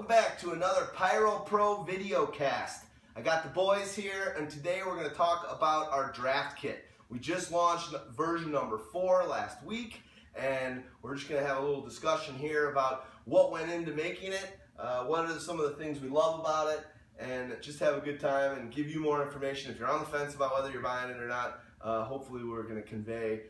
back to another Pyro Pro Videocast. I got the boys here, and today we're going to talk about our draft kit. We just launched version number 4 last week, and we're just going to have a little discussion here about what went into making it, what are some of the things we love about it, and just have a good time and give you more information. If you're on the fence about whether you're buying it or not, hopefully we're going to convey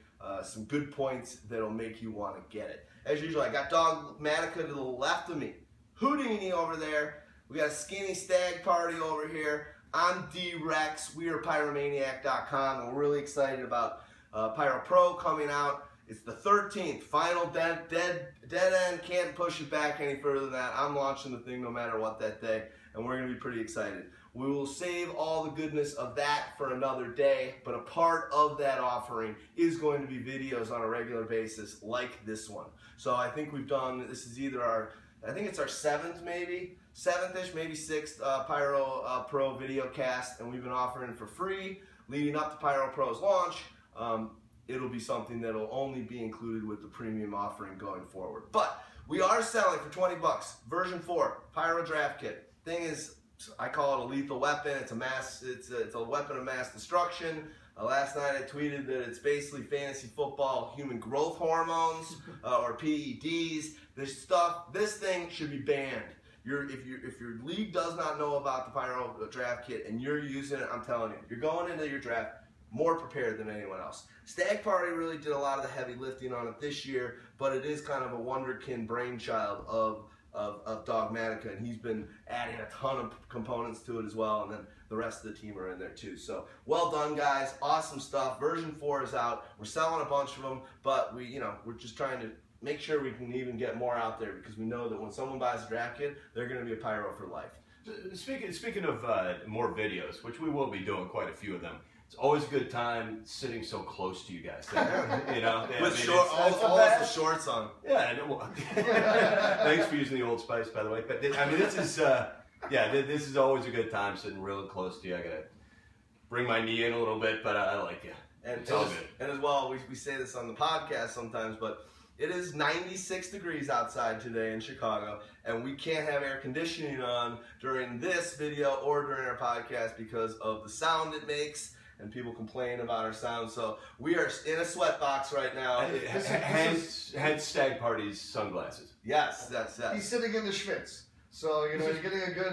some good points that'll make you want to get it. As usual, I got Dogmatica to the left of me, Houdini over there. We got a skinny stag party over here. I'm D-Rex. We are Pyromaniac.com, and we're really excited about Pyro Pro coming out. It's the 13th, final dead end. Can't push it back any further than that. I'm launching the thing no matter what that day, and we're going to be pretty excited. We will save all the goodness of that for another day, but a part of that offering is going to be videos on a regular basis like this one. So I think we've done, this is either our, I think it's our 7th maybe, 7th-ish, maybe 6th Pyro Pro Videocast, and we've been offering for free leading up to Pyro Pro's launch. It'll be something that'll only be included with the premium offering going forward. But we are selling for 20 bucks, version 4, Pyro Draft Kit. Thing is, I call it a lethal weapon. It's a weapon of mass destruction. Last night I tweeted that it's basically fantasy football human growth hormones or PEDs. This thing should be banned. If your league does not know about the Pyro Draft Kit and you're using it, I'm telling you, you're going into your draft more prepared than anyone else. Stag Party really did a lot of the heavy lifting on it this year, but it is kind of a wonderkin brainchild of Dogmatica, and he's been adding a ton of components to it as well, and then the rest of the team are in there too. So well done, guys. Awesome stuff. Version 4 is out. We're selling a bunch of them, but we're just trying to make sure we can even get more out there, because we know that when someone buys a draft kit, they're going to be a Pyro for life. Speaking of more videos, which we will be doing quite a few of them, it's always a good time sitting so close to you guys. You know, with all the shorts on. Yeah. Thanks for using the Old Spice, by the way. But I mean, this is always a good time sitting real close to you. I gotta bring my knee in a little bit, but I like you. And it's all good. And as well, we say this on the podcast sometimes, but it is 96 degrees outside today in Chicago, and we can't have air conditioning on during this video or during our podcast because of the sound it makes. And people complain about our sound, so we are in a sweatbox right now. Hence Stag Party's sunglasses. Yes. He's sitting in the schwitz, so you're getting a good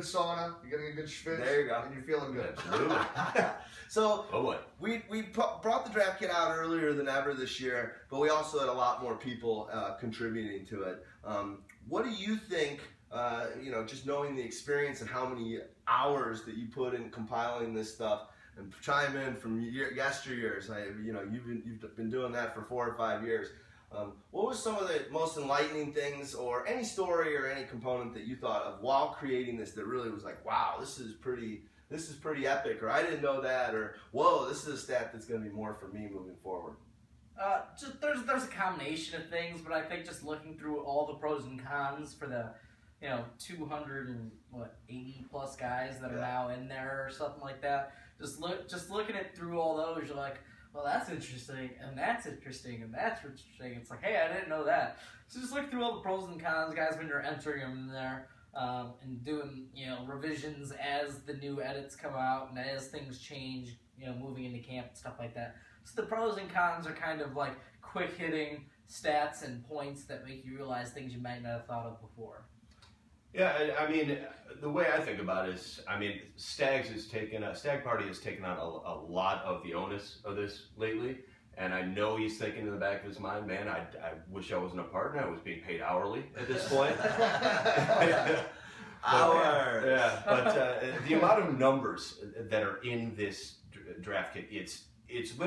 sauna, you're getting a good schwitz. There you go, and you're feeling good. Absolutely. So boy. we brought the draft kit out earlier than ever this year, but we also had a lot more people contributing to it. What do you think? Just knowing the experience and how many hours that you put in compiling this stuff. And chime in from yesteryears. You've been doing that for 4 or 5 years. What was some of the most enlightening things, or any story or any component that you thought of while creating this that really was like, wow, this is pretty epic, or I didn't know that, or whoa, this is a stat that's going to be more for me moving forward? There's a combination of things, but I think just looking through all the pros and cons for the 280 plus guys that are now in there or something like that. Just looking at through all those, you're like, well, that's interesting, and that's interesting, and that's interesting. It's like, hey, I didn't know that. So just look through all the pros and cons, guys, when you're entering them in there, and doing revisions as the new edits come out and as things change, moving into camp and stuff like that. So the pros and cons are kind of like quick hitting stats and points that make you realize things you might not have thought of before. Yeah, I mean, the way I think about it is, Stag Party has taken on a lot of the onus of this lately, and I know he's thinking in the back of his mind, man, I wish I wasn't a partner. I was being paid hourly at this point. But the amount of numbers that are in this draft kit, it's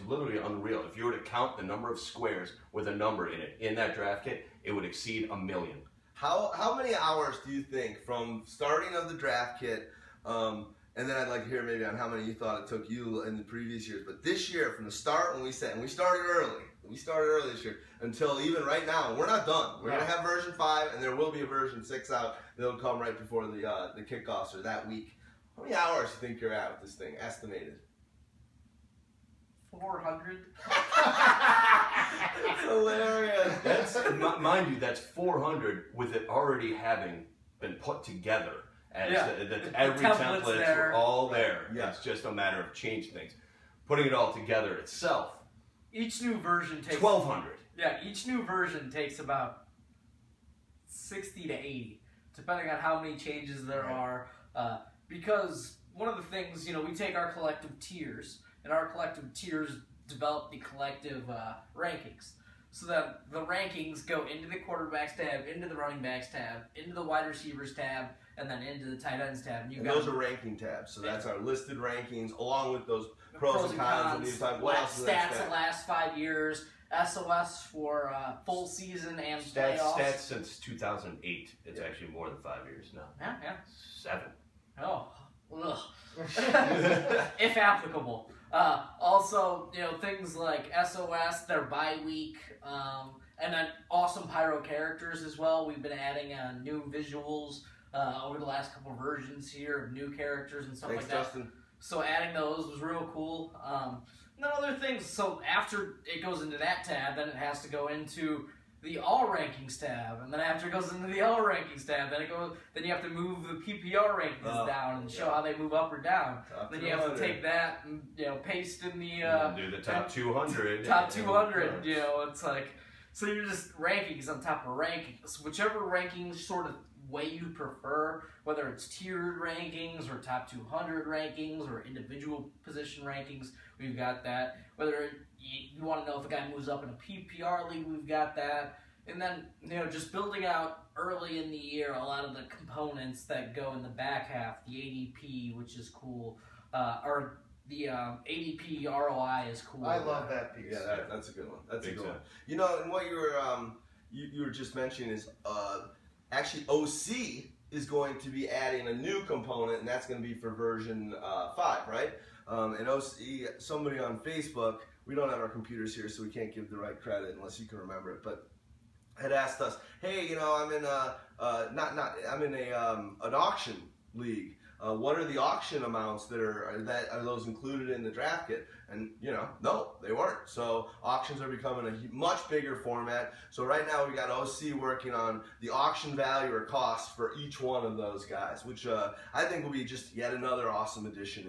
literally unreal. If you were to count the number of squares with a number in it in that draft kit, it would exceed 1 million. How many hours do you think from starting of the draft kit, and then I'd like to hear maybe on how many you thought it took you in the previous years, but this year from the start when we started early this year until even right now, and we're not done. We're going to have version 5, and there will be a version 6 out that'll come right before the kickoffs or that week. How many hours do you think you're at with this thing, estimated? 400. It's hilarious. That's mind you, that's 400 with it already having been put together. As every template's template's there. all there. Yeah. It's just a matter of changing things. Putting it all together itself. Each new version takes 1,200. Yeah, each new version takes about 60 to 80, depending on how many changes there are. Because one of the things, we take our collective tiers, and our collective tiers develop the collective rankings. So that the rankings go into the quarterbacks tab, into the running backs tab, into the wide receivers tab, and then into the tight ends tab. And those are ranking tabs. So that's our listed rankings, along with those pros and cons. What else is stats the last 5 years, SOS for full season and playoffs. Stats since 2008. It's actually more than 5 years now. Yeah. 7. Oh, ugh. If applicable. Also, things like SOS, their bye week, and then awesome Pyro characters as well. We've been adding new visuals over the last couple versions here of new characters and stuff Thanks, like that. Justin. So adding those was real cool. And then other things. So after it goes into that tab, then it has to go into the all rankings tab, and then after it goes into the all rankings tab, then you have to move the PPR rankings down and show how they move up or down. Then you have to take that and paste in the do the top 200. Top 200. It's like, so you're just rankings on top of rankings, whichever rankings sort of way you prefer, whether it's tiered rankings or top 200 rankings or individual position rankings, we've got that. Whether you want to know if a guy moves up in a PPR league, we've got that. And then, just building out early in the year a lot of the components that go in the back half, the ADP, which is cool, or the ADP ROI is cool. I love that piece. Yeah, that's a good one. That's Big a good time. one. And what you were you were just mentioning is actually OC is going to be adding a new component, and that's going to be for version 5, right? And OC, somebody on Facebook, we don't have our computers here, so we can't give the right credit unless you can remember it, but had asked us, hey, I'm in I'm in an auction league. What are the auction amounts that are those included in the draft kit? And no, they weren't. So auctions are becoming a much bigger format. So right now we got OC working on the auction value or cost for each one of those guys, which I think will be just yet another awesome addition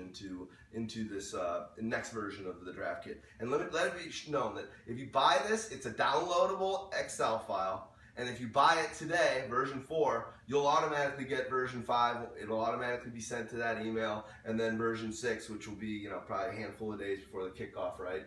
into this next version of the draft kit. And let it be known that if you buy this, it's a downloadable Excel file. And if you buy it today, version 4, you'll automatically get version 5. It'll automatically be sent to that email. And then version 6, which will be probably a handful of days before the kickoff, right,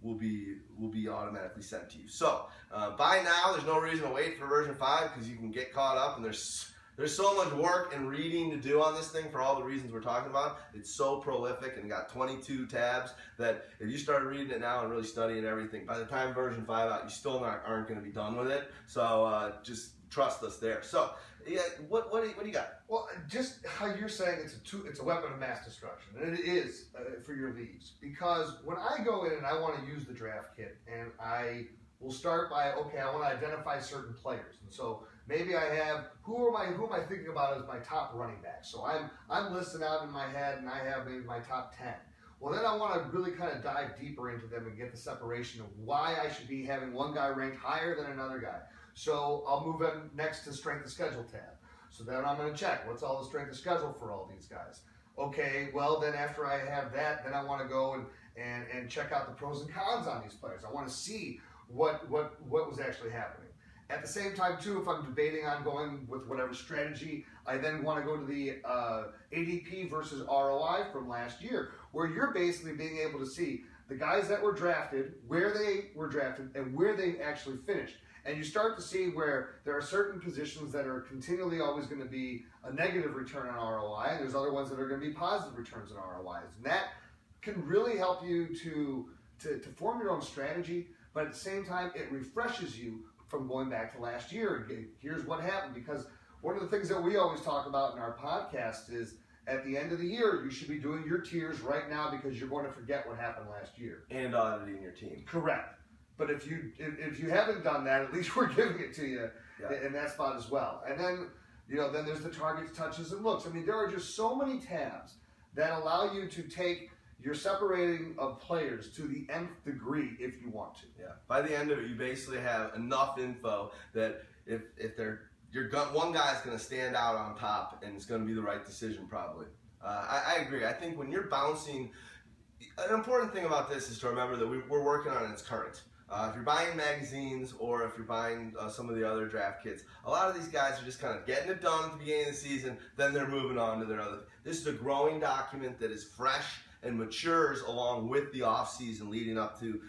will be automatically sent to you. So buy now. There's no reason to wait for version 5 because you can get caught up. And there's so much work and reading to do on this thing for all the reasons we're talking about. It's so prolific and got 22 tabs that if you started reading it now and really studying everything, by the time version 5 out, you still aren't going to be done with it. So just trust us there. So yeah, what do you got? Well, just how you're saying it's a weapon of mass destruction, and it is for your leagues. Because when I go in and I want to use the draft kit, and I will start by, okay, I want to identify certain players, and so maybe I have who am I thinking about as my top running back? So I'm listing out in my head, and I have maybe my top 10. Well, then I want to really kind of dive deeper into them and get the separation of why I should be having one guy ranked higher than another guy. So I'll move them next to strength of schedule tab. So then I'm going to check what's all the strength of schedule for all these guys. Okay, well then after I have that, then I want to go and check out the pros and cons on these players. I want to see what was actually happening. At the same time, too, if I'm debating on going with whatever strategy, I then want to go to the ADP versus ROI from last year, where you're basically being able to see the guys that were drafted, where they were drafted, and where they actually finished. And you start to see where there are certain positions that are continually always going to be a negative return on ROI, and there's other ones that are going to be positive returns on ROIs. And that can really help you to form your own strategy, but at the same time, it refreshes you from going back to last year. Here's what happened, because one of the things that we always talk about in our podcast is at the end of the year, you should be doing your tiers right now because you're going to forget what happened last year. And auditing your team. Correct. But if you haven't done that, at least we're giving it to you in that spot as well. And then, then there's the targets, touches, and looks. I mean, there are just so many tabs that allow you to take your separating of players to the nth degree if you want to. Yeah. By the end of it, you basically have enough info that if they're one guy's going to stand out on top, and it's going to be the right decision probably. I agree. I think when you're bouncing, an important thing about this is to remember that we're working on its current. If you're buying magazines or if you're buying some of the other draft kits, a lot of these guys are just kind of getting it done at the beginning of the season, then they're moving on to their other. This is a growing document that is fresh and matures along with the off season leading up to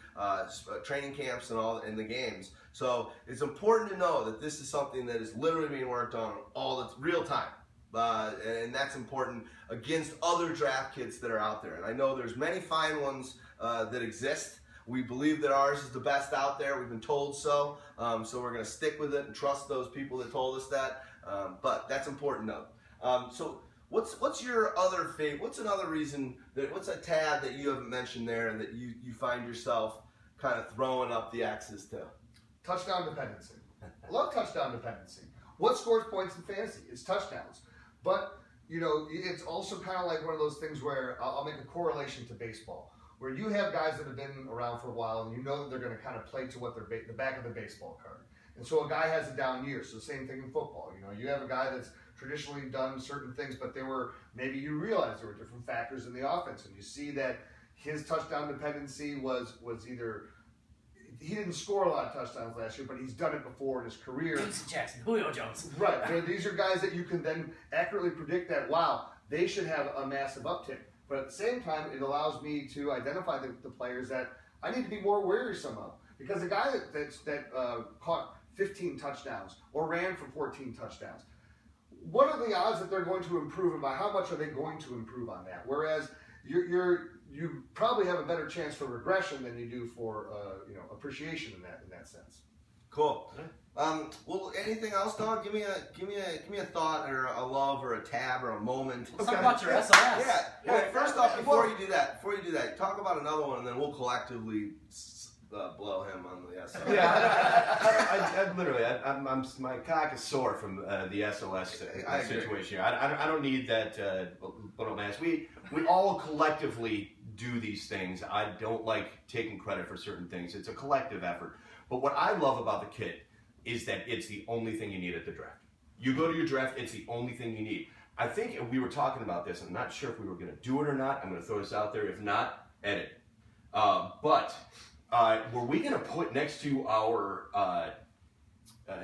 training camps and the games. So it's important to know that this is something that is literally being worked on all the real time. And that's important against other draft kits that are out there. And I know there's many fine ones that exist. We believe that ours is the best out there. We've been told so. So we're going to stick with it and trust those people that told us that. But that's important to note. So what's your other favorite? What's another reason what's a tab that you haven't mentioned there and that you find yourself kind of throwing up the X's to? Touchdown dependency. I love touchdown dependency. What scores points in fantasy? It's touchdowns. But, you know, it's also kind of like one of those things where I'll make a correlation to baseball, where you have guys that have been around for a while and you know that they're going to kind of play to what the back of the baseball card. And so a guy has a down year. So the same thing in football. You know, you have a guy that's traditionally done certain things, but maybe you realize there were different factors in the offense, and you see that his touchdown dependency was either he didn't score a lot of touchdowns last year, but he's done it before in his career. Jason Jackson, Julio Jones. Right. So these are guys that you can then accurately predict that, wow, they should have a massive uptick. But at the same time, it allows me to identify the players that I need to be more wearisome of. Because the guy that caught 15 touchdowns or ran for 14 touchdowns, what are the odds that they're going to improve, and by how much are they going to improve on that? Whereas you probably have a better chance for regression than you do for appreciation in that sense. Cool. Well, anything else, Don? Give me a thought or a love or a tab or a moment. Let's talk about your SOS. Yeah. Well, first off, before you do that, talk about another one, and then we'll collectively blow him on the SOS. Yeah, I literally, my cock is sore from the SOS situation here. I don't need that. We all collectively do these things. I don't like taking credit for certain things. It's a collective effort. But what I love about the kit is that it's the only thing you need at the draft. You go to your draft, it's the only thing you need. I think we were talking about this. I'm not sure if we were going to do it or not. I'm going to throw this out there. If not, edit. But were we going to put next to our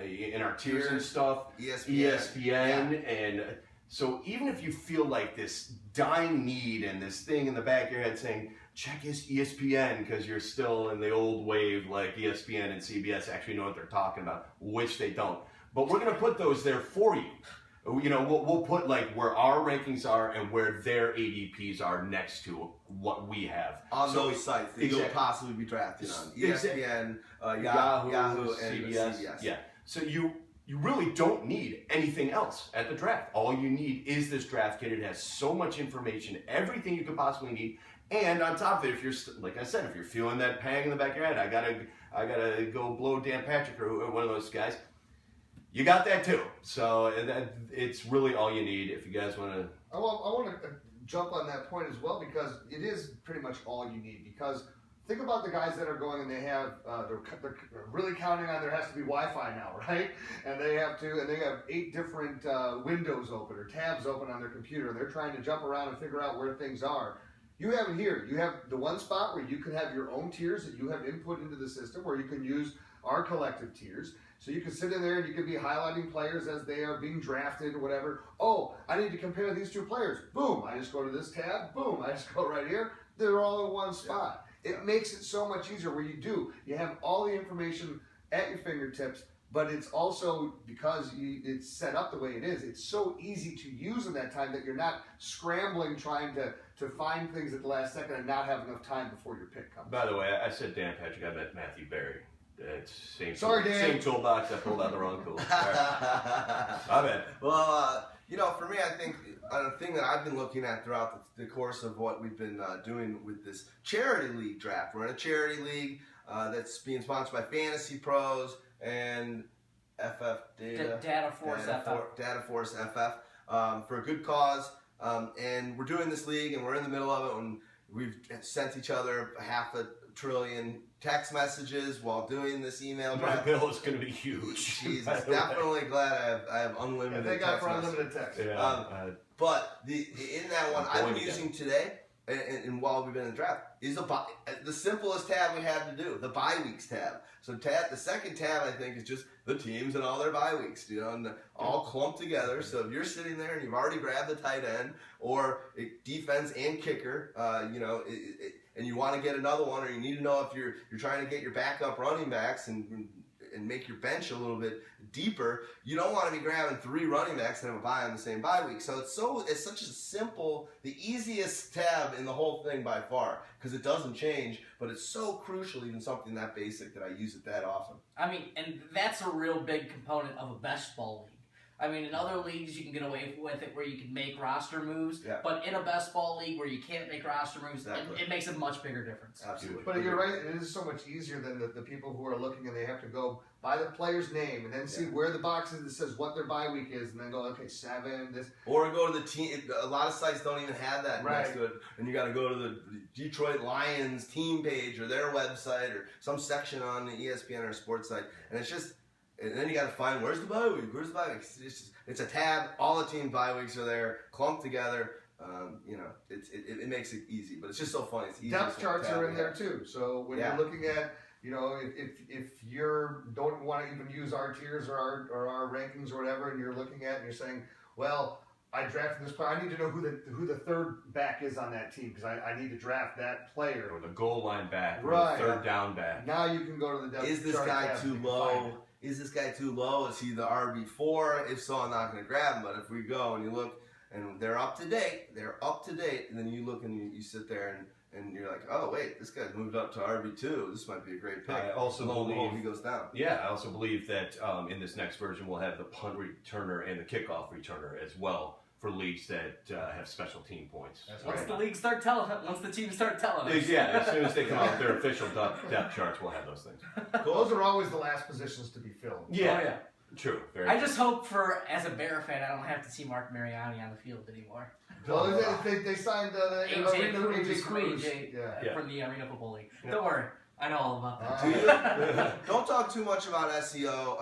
in our tiers and stuff, ESPN and so even if you feel like this dying need and this thing in the back of your head saying, check his ESPN because you're still in the old wave like ESPN and CBS actually know what they're talking about, which they don't. But we're going to put those there for you. You know, we'll put like where our rankings are and where their ADPs are next to what we have. On those sites that you'll possibly be drafted on. ESPN, Yahoo, and CBS. Yeah. So you really don't need anything else at the draft. All you need is this draft kit. It has so much information, everything you could possibly need. And on top of it, if you're, like I said, if you're feeling that pang in the back of your head, I gotta go blow Dan Patrick or one of those guys, you got that too. So it's really all you need if you guys want to. I want to jump on that point as well, because it is pretty much all you need. Because think about the guys that are going and they have they're really counting on there has to be Wi-Fi now, right? And they have 8 different windows open or tabs open on their computer. They're trying to jump around and figure out where things are. You have it here. You have the one spot where you can have your own tiers that you have input into the system, where you can use our collective tiers. So you can sit in there and you can be highlighting players as they are being drafted or whatever. Oh, I need to compare these 2 players. Boom, I just go to this tab. Boom, I just go right here. They're all in one spot. Yeah. It makes it so much easier where you have all the information at your fingertips, but it's also, because it's set up the way it is, it's so easy to use in that time that you're not scrambling trying to find things at the last second and not have enough time before your pick comes. By the way, I said Dan Patrick, I meant Matthew Berry. It's same toolbox. I pulled out the wrong tool. Right. My bad. Well, for me, I think a thing that I've been looking at throughout the course of what we've been doing with this charity league draft. We're in a charity league that's being sponsored by Fantasy Pros and FF Data. Data Force FF for a good cause. And we're doing this league, and we're in the middle of it, and we've sent each other $500 billion text messages while doing this email My draft. bill is going to be huge. Jesus, by the way. definitely glad I have unlimited Thank God text for messages. unlimited text. Yeah. But in that one, I'm I've been going using today, and while we've been in the draft, is the simplest tab we have to do, the bye weeks tab. So the second tab, I think, is just the teams and all their bye weeks, and all clumped together. So if you're sitting there and you've already grabbed the tight end or defense and kicker, and you want to get another one, or you need to know if you're trying to get your backup running backs and make your bench a little bit deeper, you don't want to be grabbing 3 running backs and have a bye on the same bye week. So it's such a simple, the easiest tab in the whole thing by far, because it doesn't change, but it's so crucial, even something that basic, that I use it that often. I mean, and that's a real big component of a best ball league. I mean, in other leagues, you can get away with it where you can make roster moves, but in a best ball league where you can't make roster moves, it makes a much bigger difference. Absolutely. But you're right, it is so much easier than the people who are looking and they have to go by the player's name and then see where the box is that says what their bye week is and then go, okay, 7, this. Or go to the team. A lot of sites don't even have that next to it, and you got to go to the Detroit Lions team page or their website or some section on the ESPN or sports site, and it's just. And then you got to find, where's the bye week? Where's the bye week? It's a tab. All the team bye weeks are there, clumped together. It makes it easy, but it's just so funny. It's easy. Depth charts are in there too. So when you're looking at, if you don't want to even use our tiers or our rankings or whatever, and you're looking at and you're saying, well, I drafted this player. I need to know who the third back is on that team because I need to draft that player. Or the goal line back, or Right. the third down back. Now you can go to the depth chart. Is this guy tab too and low? find it. Is this guy too low? Is he the RB4? If so, I'm not going to grab him. But if we go and you look, and they're up to date, and then you look and you sit there and you're like, oh wait, this guy's moved up to RB2. This might be a great pick. I also believe he goes down. Yeah, I also believe that in this next version we'll have the punt returner and the kickoff returner as well for leagues that have special team points. Once the teams start telling us. Yeah, as soon as they come out with their official depth charts, we'll have those things. Those are always the last positions to be filled. Yeah, Oh, yeah. True. Very I true. just hope as a Bear fan, I don't have to see Mark Mariani on the field anymore. Well, they signed AJ Cruz. from the Arena Football League. Yeah. Don't worry, I know all about that. Do you? Don't talk too much about SEO.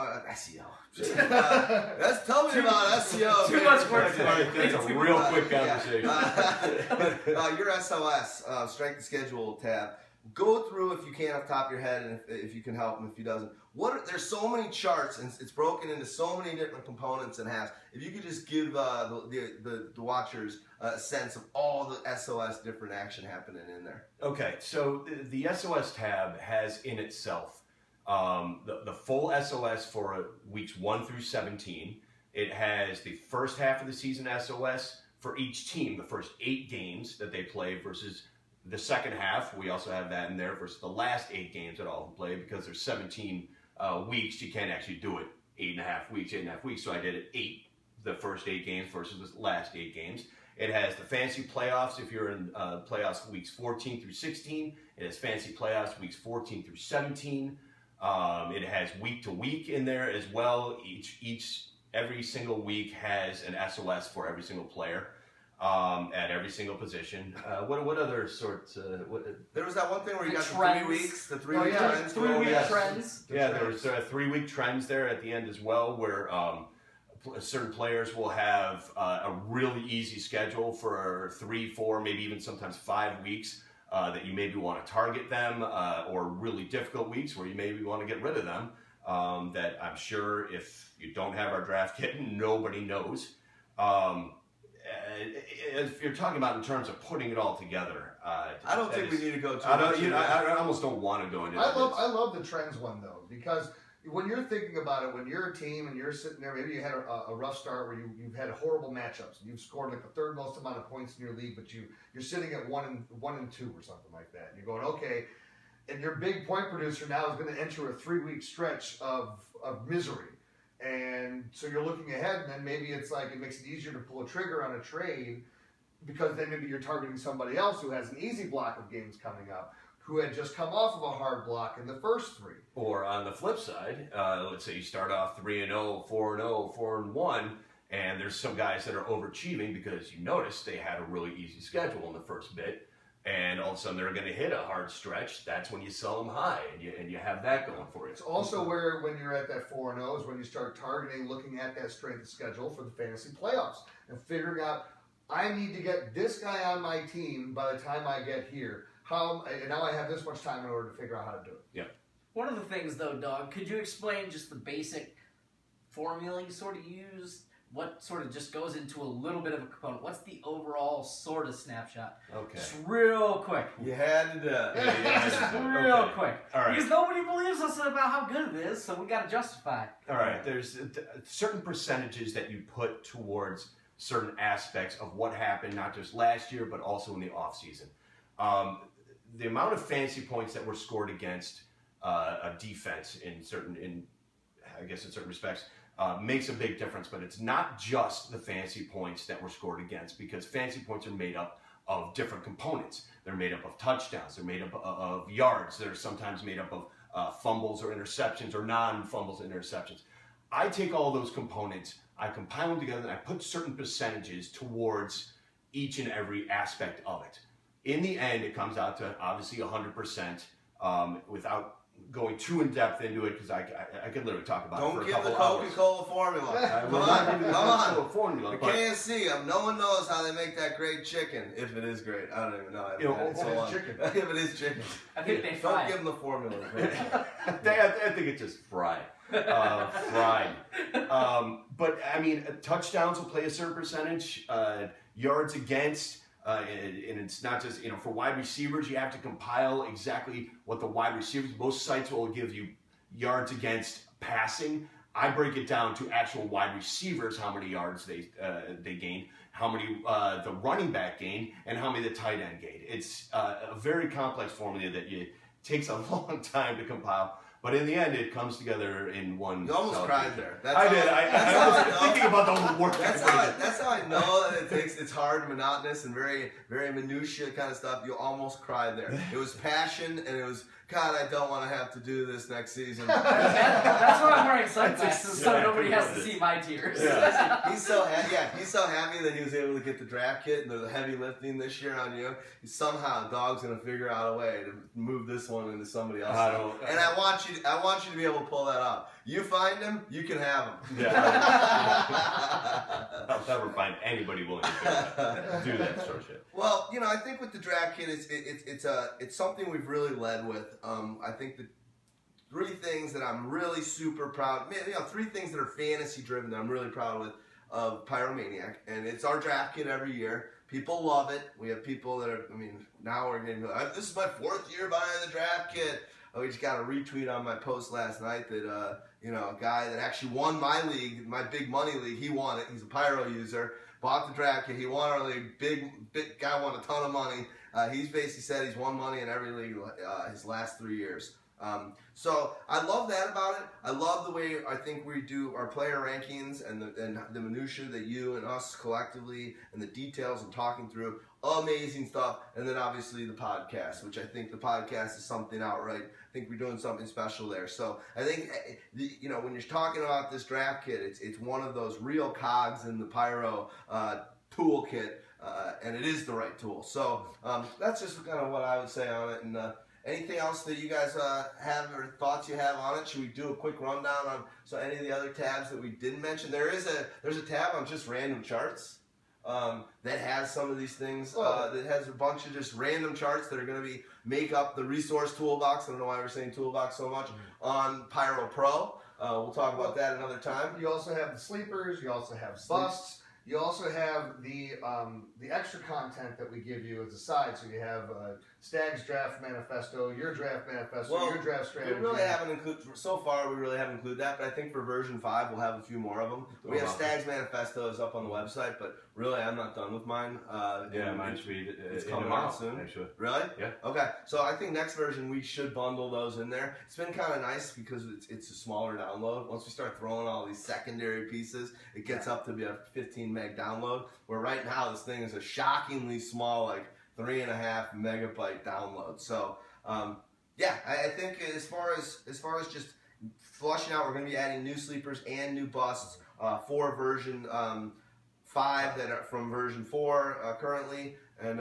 Tell me about SEO. Too much work. That's a real quick conversation. Your SOS, Strength and Schedule tab. Go through if you can off the top of your head, and if you can help him, if he doesn't. There's so many charts, and it's broken into so many different components and has. If you could just give the watchers a sense of all the SOS different action happening in there. Okay, so the SOS tab has in itself the full SOS for weeks 1 through 17. It has the first half of the season SOS for each team, the first 8 games that they play versus the second half. We also have that in there versus the last 8 games that all of them play, because there's 17 weeks. You can't actually do it 8.5 weeks. So I did it the first 8 games versus the last 8 games. It has the fantasy playoffs if you're in playoffs weeks 14 through 16. It has fantasy playoffs weeks 14 through 17. It has week to week in there as well. Every single week has an SOS for every single player. At every single position. What other sorts? There was that one thing where you got trends. the 3 weeks, the 3 week trends. 3 week trends. Yeah, there was 3 week trends there at the end as well, where certain players will have a really easy schedule for 3, 4, maybe even sometimes 5 weeks that you maybe want to target them, or really difficult weeks where you maybe want to get rid of them. That I'm sure if you don't have our draft kit, nobody knows. If you're talking about in terms of putting it all together, I don't think we need to go too much. much. I almost don't want to go into that. I love the trends one though, because when you're thinking about it, when you're a team and you're sitting there, maybe you had a rough start where you've had horrible matchups. You've scored like the third most amount of points in your league, but you're sitting at 1 and 2 or something like that. And you're going, okay, and your big point producer now is going to enter a 3-week stretch of misery. And so you're looking ahead, and then maybe it's like it makes it easier to pull a trigger on a trade, because then maybe you're targeting somebody else who has an easy block of games coming up, who had just come off of a hard block in the first 3. Or on the flip side, let's say you start off 3-0, 4-0, 4-1, and there's some guys that are overachieving because you notice they had a really easy schedule in the first bit, and all of a sudden they're going to hit a hard stretch. That's when you sell them high, and you have that going for you. It's also where, when you're at that 4-0, is when you start targeting, looking at that strength of schedule for the fantasy playoffs and figuring out, I need to get this guy on my team by the time I get here. And now I have this much time in order to figure out how to do it. Yeah. One of the things, though, Doug, could you explain just the basic formula you sort of use? What sort of just goes into a little bit of a component? What's the overall sort of snapshot? Okay. Just real quick. You had to do it. Just real quick. All right. Because nobody believes us about how good it is, so we got to justify it. All right. There's certain percentages that you put towards certain aspects of what happened, not just last year, but also in the off season. The amount of fantasy points that were scored against a defense in certain respects makes a big difference. But it's not just the fantasy points that were scored against, because fantasy points are made up of different components. They're made up of touchdowns. They're made up of yards. They're sometimes made up of fumbles or interceptions or non-fumbles and interceptions. I take all those components, I compile them together, and I put certain percentages towards each and every aspect of it. In the end, it comes out to obviously 100%, without going too in depth into it, because I could literally talk about it for a couple hours. Don't give the Coca-Cola formula. Come on. Formula, The but KFC, no one knows how they make that great chicken. If it is great, I don't even know. If it is chicken. I think they fry Don't give them the formula. I think it's just fried. But I mean, touchdowns will play a certain percentage. Yards against. And it's not just, for wide receivers, you have to compile exactly what the wide receivers, most sites will give you yards against passing. I break it down to actual wide receivers, how many yards they gained, how many the running back gained, and how many the tight end gained. It's a very complex formula that takes a long time to compile. But in the end, it comes together in one. You almost cried there. I did. I was thinking about the whole work. That's how I know that it's hard, monotonous, and very, very minutiae kind of stuff. You almost cried there. It was passion, and it was, God, I don't want to have to do this next season. That's why I'm wearing sunglasses, so nobody has to see my tears. Yeah. He's so happy that he was able to get the draft kit and the heavy lifting this year on you. Somehow, Dog's going to figure out a way to move this one into somebody else. And I want you to be able to pull that off. You find him, you can have him. Yeah. I'll never find anybody willing to do that sort of shit. Well, I think with the draft kit, it's something we've really led with. I think the 3 things that I'm really super proud, 3 things that are fantasy driven that I'm really proud of Pyromaniac, and it's our draft kit every year. People love it. We have people that are, now we're getting, this is my 4th year buying the draft kit. We just got a retweet on my post last night that, a guy that actually won my league, my big money league, he won it. He's a Pyro user, bought the draft kit. He won our league. Big guy won a ton of money. He's basically said he's won money in every league his last 3 years. So I love that about it. I love the way I think we do our player rankings and the minutiae that you and us collectively and the details and talking through. Amazing stuff. And then obviously the podcast, which I think the podcast is something outright. I think we're doing something special there. So I think, when you're talking about this draft kit, it's one of those real cogs in the Pyro toolkit, and it is the right tool. So that's just kind of what I would say on it. And anything else that you guys have or thoughts you have on it? Should we do a quick rundown on any of the other tabs that we didn't mention? There's a tab on just random charts that has some of these things. That has a bunch of just random charts that are going to make up the resource toolbox. I don't know why we're saying toolbox so much on Pyro Pro. We'll talk about that another time. You also have the sleepers. You also have busts. You also have the extra content that we give you as a side. So you have Stag's draft manifesto, your draft manifesto, your draft strategy. We really haven't included that, but I think for version 5 we'll have a few more of them. We have Stag's manifestos up on the website, but really I'm not done with mine. Mine should be it's coming out soon. Actually. Really? Yeah. Okay, so I think next version we should bundle those in there. It's been kind of nice because it's a smaller download. Once we start throwing all these secondary pieces, it gets up to be a 15 meg download. Where right now this thing is a shockingly small, like 3.5 megabyte download. So I think as far as just flushing out, we're going to be adding new sleepers and new busts for version 5 that are from version 4 currently, and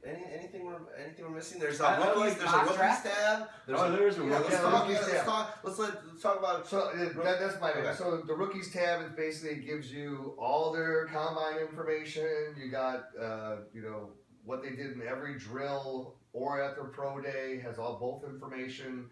Anything we're missing? There's I rookies. like There's a mock rookies draft. tab. There's a Yeah, rookies tab. let's talk about. So that's my Okay. So the rookies tab is basically gives you all their combine information. You got what they did in every drill or at their pro day, has both information.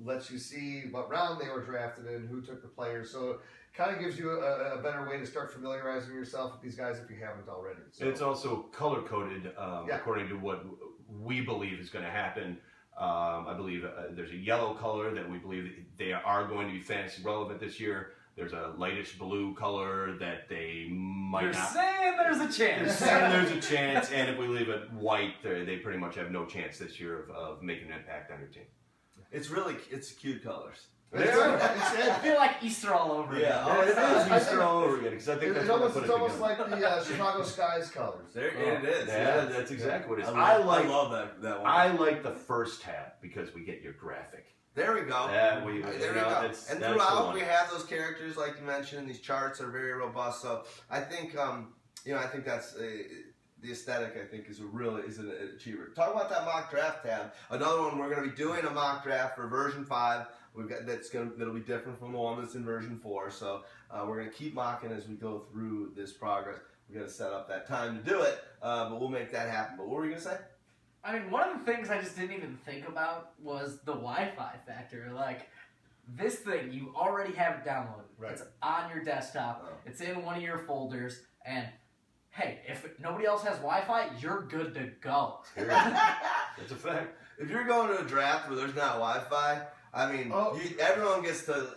Lets you see what round they were drafted in, who took the players. So kind of gives you a better way to start familiarizing yourself with these guys if you haven't already. So. It's also color coded according to what we believe is going to happen. I believe there's a yellow color that we believe they are going to be fantasy relevant this year. There's a lightish blue color that they might You're not. saying there's a chance. There's a chance, and if we leave it white, they pretty much have no chance this year of making an impact on your team. It's cute colors. I feel like Easter all over again. Yeah, It is Easter all over again because I think that's what I put It's it almost together. like the Chicago Skies colors. There it is. Yeah, that's exactly what it is. I love that one. I like the first tab because we get your graphic. There we go. Yeah, There we go. that's And the throughout, one. we have those characters, like you mentioned. These charts are very robust. So I think, I think that's the aesthetic. I think is an achiever. Talk about that mock draft tab. Another one, we're going to be doing a mock draft for version 5. That'll be different from the one that's in version 4. So we're going to keep mocking as we go through this progress. We got to set up that time to do it, but we'll make that happen. But what were you going to say? I mean, one of the things I just didn't even think about was the Wi-Fi factor. Like, this thing, you already have it downloaded. Right. It's on your desktop. Oh. It's in one of your folders. And, hey, if nobody else has Wi-Fi, you're good to go. That's a fact. If you're going to a draft where there's not Wi-Fi, I mean, everyone gets to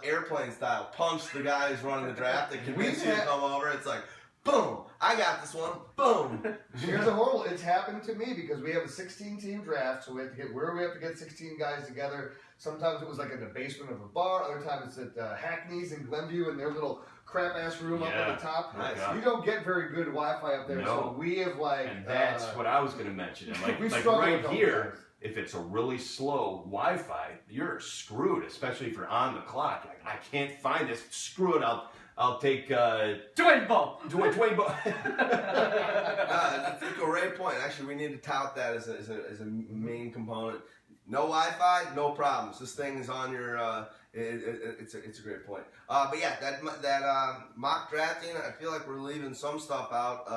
airplane style punch the guy who's running the draft and convince you to come over. It's like, boom, I got this one. Boom. Here's a horrible. It's happened to me because we have a 16-team draft, so we have to get 16 guys together. Sometimes it was like in the basement of a bar. Other times it's at Hackney's in Glenview in their little crap-ass room up at the top. Nice. You don't get very good Wi-Fi up there, so we have And that's what I was going to mention. And we like struggle right with here, those. if it's a really slow Wi-Fi, you're screwed, especially if you're on the clock. Like, I can't find this. Screw it. I'll take Dwayne Bowe. Dwayne Bowe. That's a great point. Actually, we need to tout that as a main component. No Wi-Fi, no problems. This thing is on your. It's a great point. But yeah, that mock drafting, I feel like we're leaving some stuff out.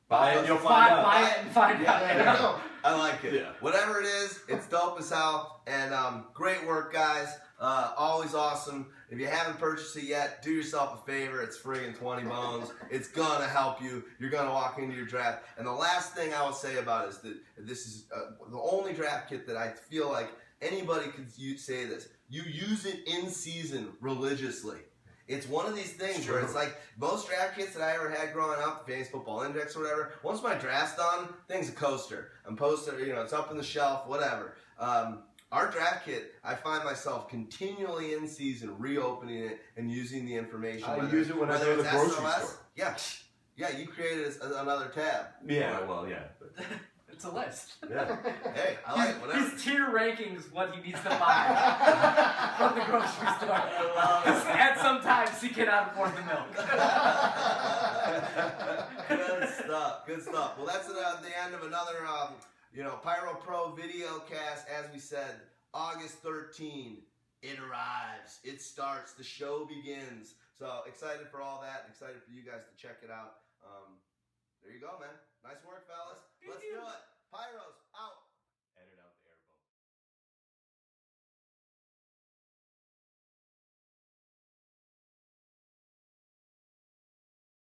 Buy it, you'll find out. Buy it and find out. There you go. I like it. Yeah. Whatever it is, it's dope as hell. And great work, guys. Always awesome. If you haven't purchased it yet, do yourself a favor. It's friggin' 20 bones. It's gonna help you. You're gonna walk into your draft. And the last thing I will say about it is that this is the only draft kit that I feel like anybody could say this. You use it in season religiously. It's one of these things where it's like most draft kits that I ever had growing up, Fantasy Football Index or whatever, once my draft's done, thing's a coaster. I'm posted, it's up on the shelf, whatever. Our draft kit, I find myself continually in season reopening it and using the information. I use it when I go to the grocery store. Yeah, you created another tab. Yeah, well, yeah. But, It's a list. yeah. Hey, I like it, whatever. His tier rankings, what he needs to buy from the grocery store. At some times he cannot afford the milk. Good stuff. Well, that's the end of another, Pyro Pro Videocast. As we said, August 13, it arrives. It starts. The show begins. So excited for all that. Excited for you guys to check it out. There you go, man. Nice work, fellas. Let's do it. Pyros.